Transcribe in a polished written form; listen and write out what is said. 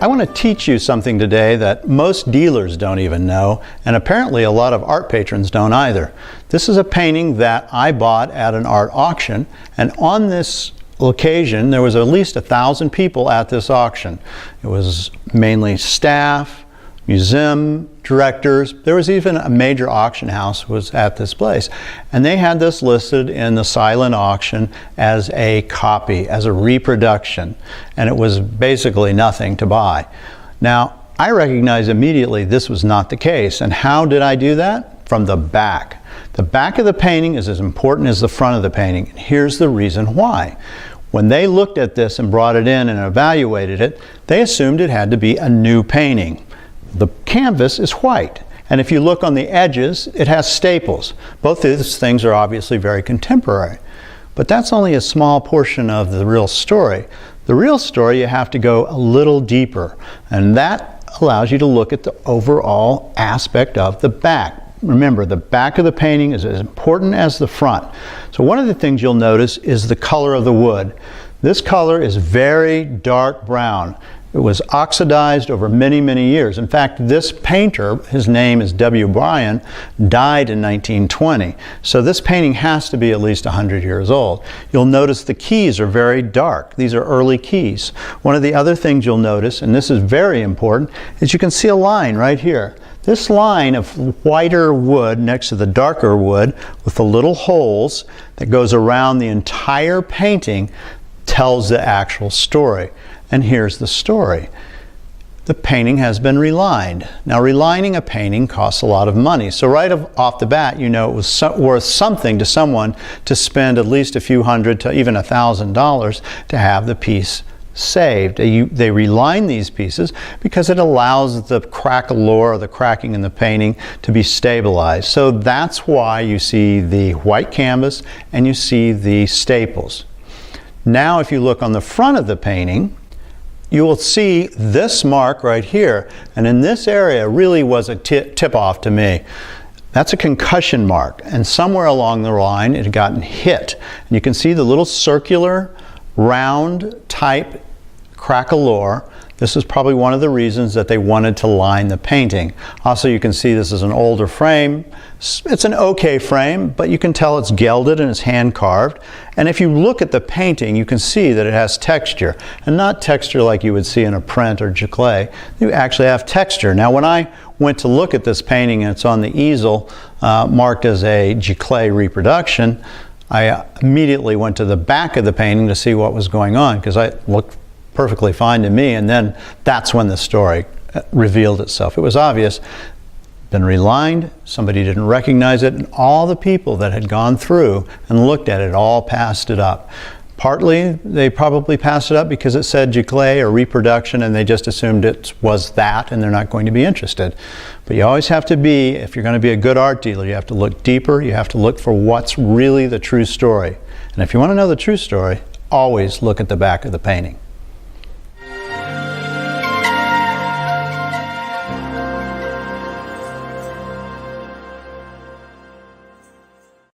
I want to teach you something today that most dealers don't even know, and apparently a lot of art patrons don't either. This is a painting that I bought at an art auction, and on this occasion there was at least 1,000 people at this auction. It was mainly staff, museum directors. There was even a major auction house was at this place, and they had this listed in the silent auction as a copy, as a reproduction, and it was basically nothing to buy. Now I recognized immediately this was not the case. And how did I do that? From the back. The back of the painting is as important as the front of the painting, and here's the reason why. When they looked at this and brought it in and evaluated it, they assumed it had to be a new painting. The canvas is white, and if you look on the edges, it has staples. Both of these things are obviously very contemporary, but that's only a small portion of the real story. The real story, you have to go a little deeper, and that allows you to look at the overall aspect of the back. Remember, the back of the painting is as important as the front. So one of the things you'll notice is the color of the wood. This color is very dark brown. It was oxidized over many, many years. In fact, this painter, his name is W. Bryan, died in 1920. So this painting has to be at least 100 years old. You'll notice the keys are very dark. These are early keys. One of the other things you'll notice, and this is very important, is you can see a line right here. This line of whiter wood next to the darker wood with the little holes that goes around the entire painting tells the actual story. And here's the story. The painting has been relined. Now, relining a painting costs a lot of money. So right off the bat, you know it was worth something to someone to spend at least a few hundred to even $1,000 to have the piece saved. They reline these pieces because it allows the crackle or the cracking in the painting to be stabilized. So that's why you see the white canvas and you see the staples. Now, if you look on the front of the painting, you will see this mark right here, and in this area really was a tip-off to me. That's a concussion mark, and somewhere along the line it had gotten hit. And you can see the little circular, round type crackle. This is probably one of the reasons that they wanted to line the painting. Also, you can see this is an older frame. It's an okay frame, but you can tell it's gelded and it's hand carved. And if you look at the painting, you can see that it has texture, and not texture like you would see in a print or giclée. You actually have texture. Now, when I went to look at this painting and it's on the easel marked as a giclée reproduction, I immediately went to the back of the painting to see what was going on, because it looked perfectly fine to me, and then that's when the story revealed itself. It was obvious, been relined, somebody didn't recognize it, and all the people that had gone through and looked at it all passed it up. Partly they probably passed it up because it said giclée or reproduction, and they just assumed it was that and they're not going to be interested. But you always have to be, if you're going to be a good art dealer, you have to look deeper, you have to look for what's really the true story. And if you want to know the true story, always look at the back of the painting.